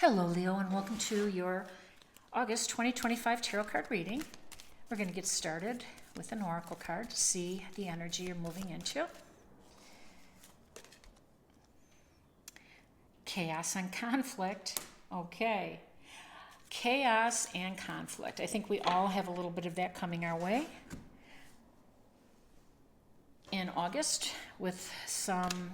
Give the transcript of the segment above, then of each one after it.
Hello, Leo, and welcome to your August 2025 tarot card reading. We're going to get started with an oracle card to see the energy you're moving into. Chaos and conflict. Okay. Chaos and conflict. I think we all have a little bit of that coming our way in August with some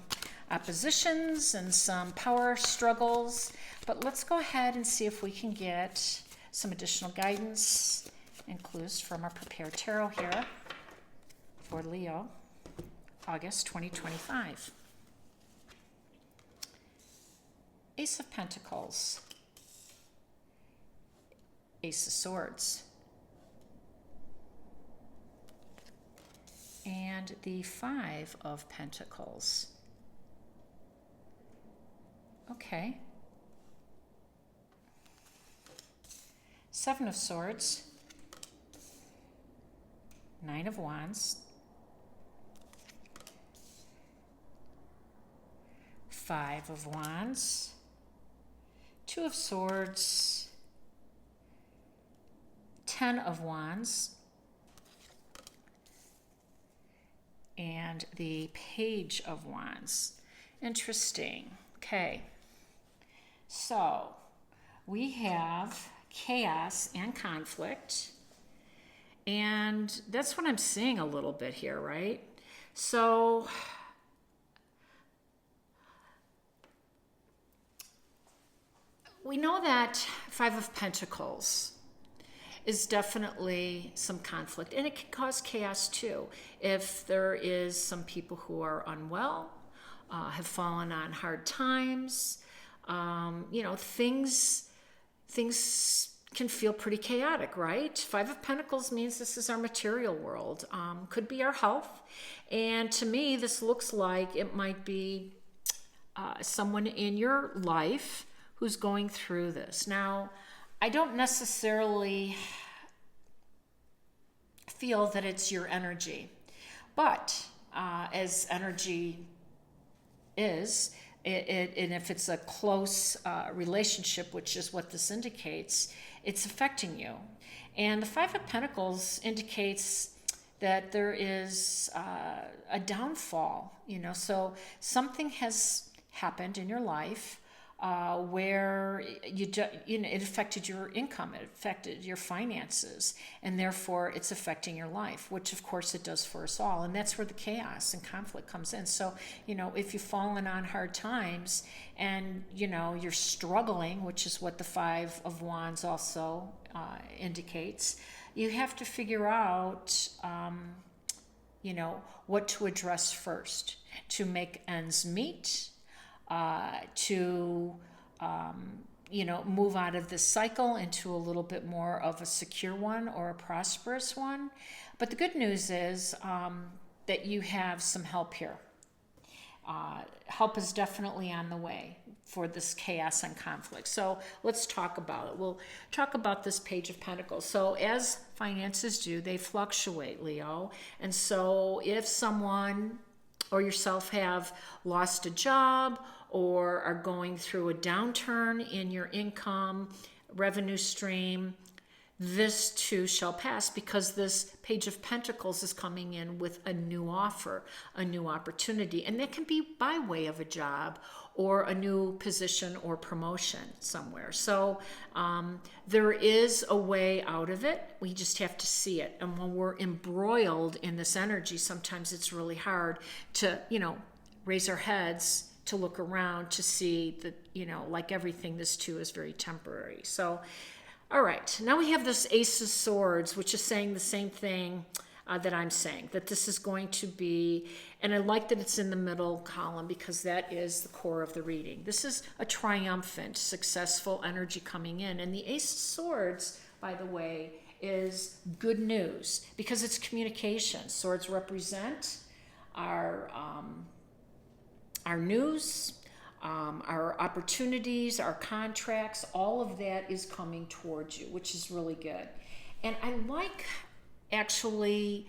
oppositions and some power struggles. But let's go ahead and see if we can get some additional guidance and clues from our prepared tarot here for Leo, August 2025. Ace of Pentacles, Ace of Swords, and the Five of Pentacles. Okay. Seven of Swords, Nine of Wands, Five of Wands, Two of Swords, Ten of Wands, and the Page of Wands. Interesting. Okay. So we have chaos and conflict, and that's what I'm seeing a little bit here, right? So we know that Five of Pentacles is definitely some conflict, and it can cause chaos too. If there is some people who are unwell, have fallen on hard times, things can feel pretty chaotic, right? Five of Pentacles means this is our material world, could be our health. And to me, this looks like it might be someone in your life who's going through this. Now, I don't necessarily feel that it's your energy, but as energy is, and if it's a close relationship, which is what this indicates, it's affecting you. And the Five of Pentacles indicates that there is a downfall, so something has happened in your life where it affected your income, it affected your finances, and therefore it's affecting your life, which of course it does for us all. And that's where the chaos and conflict comes in. So, if you've fallen on hard times and, you're struggling, which is what the Five of Wands also indicates, you have to figure out, what to address first to make ends meet, to move out of this cycle into a little bit more of a secure one or a prosperous one. But the good news is that you have some help here. Help is definitely on the way for this chaos and conflict. So let's talk about it. We'll talk about this Page of Pentacles. So as finances do, they fluctuate, Leo. And so if someone or yourself have lost a job or are going through a downturn in your income, revenue stream, this too shall pass, because this Page of Pentacles is coming in with a new offer, a new opportunity. And that can be by way of a job or a new position or promotion somewhere. So there is a way out of it. We just have to see it. And when we're embroiled in this energy, sometimes it's really hard to, raise our heads, to look around, to see that, like everything, this too is very temporary. So, all right, now we have this Ace of Swords, which is saying the same thing that I'm saying, that this is going to be, and I like that it's in the middle column because that is the core of the reading. This is a triumphant, successful energy coming in. And the Ace of Swords, by the way, is good news because it's communication. Swords represent our news, our opportunities, our contracts, all of that is coming towards you, which is really good. And I like actually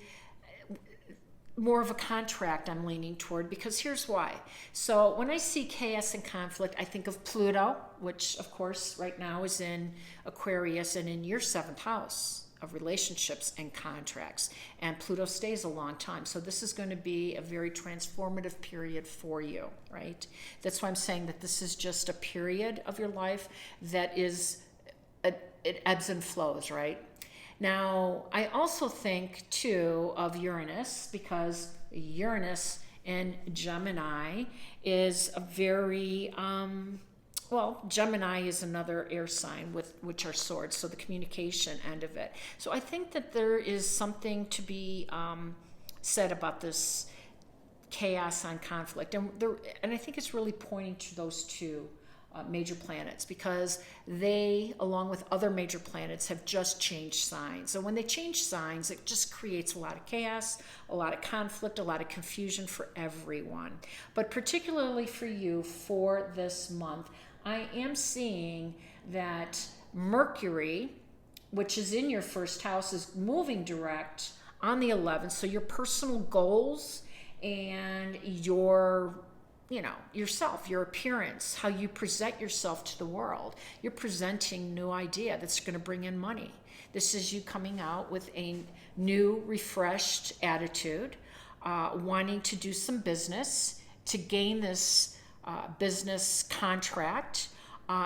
more of a contract I'm leaning toward, because here's why. So when I see chaos and conflict, I think of Pluto, which of course right now is in Aquarius and in your 7th house of relationships and contracts. And Pluto stays a long time. So this is going to be a very transformative period for you, right? That's why I'm saying that this is just a period of your life that is, it ebbs and flows, right? Now, I also think, too, of Uranus, because Uranus in Gemini is a very, well, Gemini is another air sign, which are swords, so the communication end of it. So I think that there is something to be said about this chaos and conflict. And I think it's really pointing to those two major planets, because they, along with other major planets, have just changed signs. So when they change signs, it just creates a lot of chaos, a lot of conflict, a lot of confusion for everyone. But particularly for you, for this month, I am seeing that Mercury, which is in your 1st house, is moving direct on the 11th. So your personal goals and your yourself, your appearance, how you present yourself to the world. You're presenting new idea that's going to bring in money. This is you coming out with a new, refreshed attitude, wanting to do some business, to gain this business contract.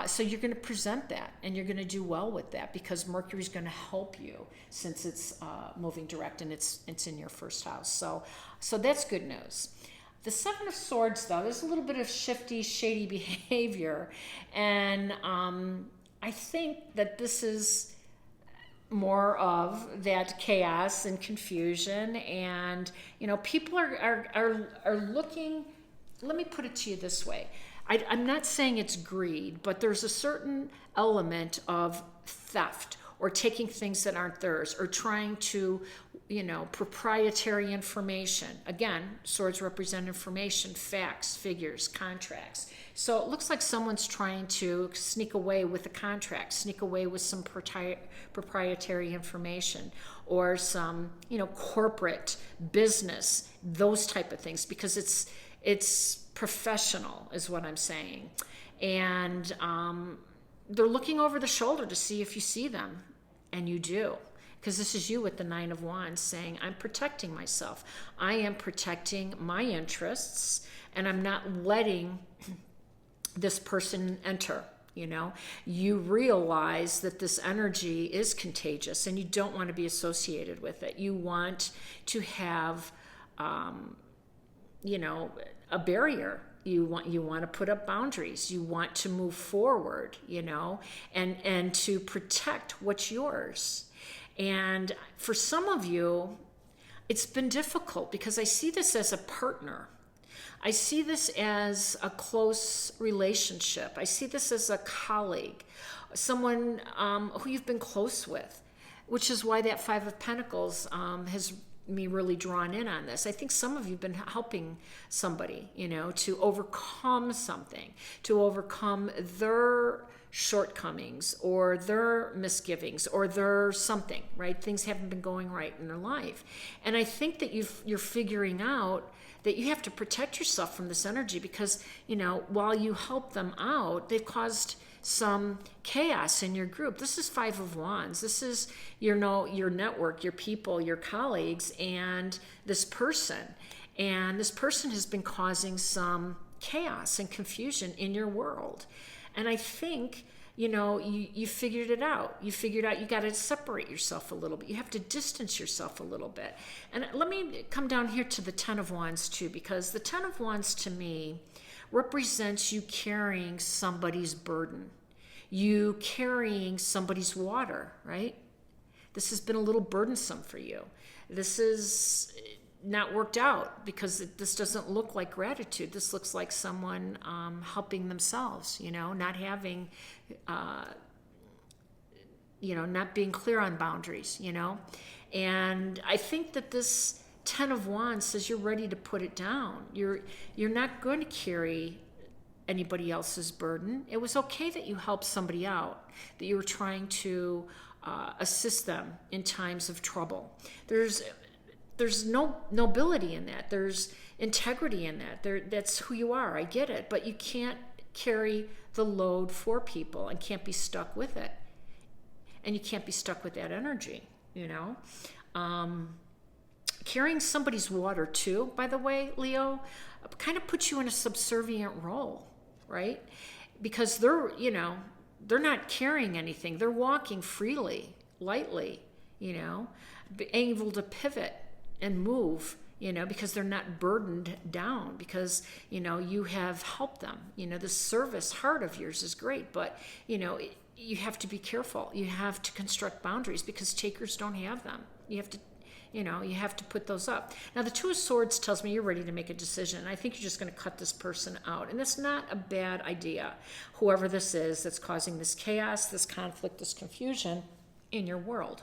So you're going to present that, and you're going to do well with that, because Mercury's going to help you, since it's moving direct and it's in your 1st house. So that's good news. The 7 of Swords, though, there's a little bit of shifty, shady behavior. And I think that this is more of that chaos and confusion. And, people are looking, let me put it to you this way. I'm not saying it's greed, but there's a certain element of theft, or taking things that aren't theirs, or trying to, proprietary information. Again, swords represent information, facts, figures, contracts. So it looks like someone's trying to sneak away with a contract, sneak away with some proprietary information, or some, corporate business, those type of things, because it's professional, is what I'm saying. And they're looking over the shoulder to see if you see them, and you do. Because this is you with the 9 of Wands saying, I'm protecting myself. I am protecting my interests, and I'm not letting this person enter. You realize that this energy is contagious, and you don't want to be associated with it. You want to have, a barrier. You want to put up boundaries. You want to move forward, and to protect what's yours. And for some of you, it's been difficult, because I see this as a partner. I see this as a close relationship. I see this as a colleague, someone who you've been close with, which is why that 5 of Pentacles has me really drawn in on this. I think some of you have been helping somebody, to overcome something, to overcome their shortcomings or their misgivings or their something, right? Things haven't been going right in their life. And I think that you're figuring out that you have to protect yourself from this energy, because, while you help them out, they've caused some chaos in your group. This is 5 of Wands. This is your network, your people, your colleagues, and this person. And this person has been causing some chaos and confusion in your world. And I think, you figured it out. You figured out you got to separate yourself a little bit. You have to distance yourself a little bit. And let me come down here to the 10 of Wands too, because the 10 of Wands to me represents you carrying somebody's burden, you carrying somebody's water, right? This has been a little burdensome for you. This is not worked out, because this doesn't look like gratitude. This looks like someone helping themselves, not having, not being clear on boundaries, And I think that this 10 of Wands says you're ready to put it down. You're not going to carry anybody else's burden. It was okay that you helped somebody out, that you were trying to assist them in times of trouble. there's no nobility in that. There's integrity in that. That's who you are. I get it. But you can't carry the load for people and can't be stuck with it. And you can't be stuck with that energy, you know. Carrying somebody's water too, by the way, Leo, kind of puts you in a subservient role, right? Because they're, you know, they're not carrying anything. They're walking freely, lightly, you know, able to pivot and move, you know, because they're not burdened down, because, you know, you have helped them. You know, the service heart of yours is great, but, you know, you have to be careful. You have to construct boundaries because takers don't have them. You have to, you know, you have to put those up. Now, the Two of Swords tells me you're ready to make a decision. I think you're just going to cut this person out. And that's not a bad idea. Whoever this is that's causing this chaos, this conflict, this confusion in your world.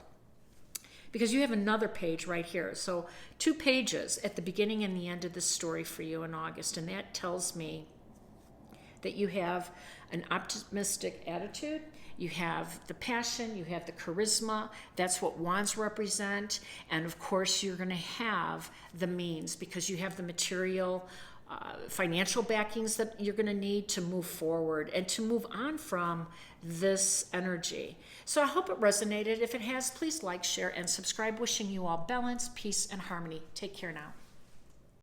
Because you have another page right here. So 2 pages at the beginning and the end of this story for you in August. And that tells me that you have an optimistic attitude. You have the passion, you have the charisma. That's what wands represent. And of course, you're going to have the means because you have the material, financial backings that you're going to need to move forward and to move on from this energy. So I hope it resonated. If it has, please like, share, and subscribe. Wishing you all balance, peace, and harmony. Take care now.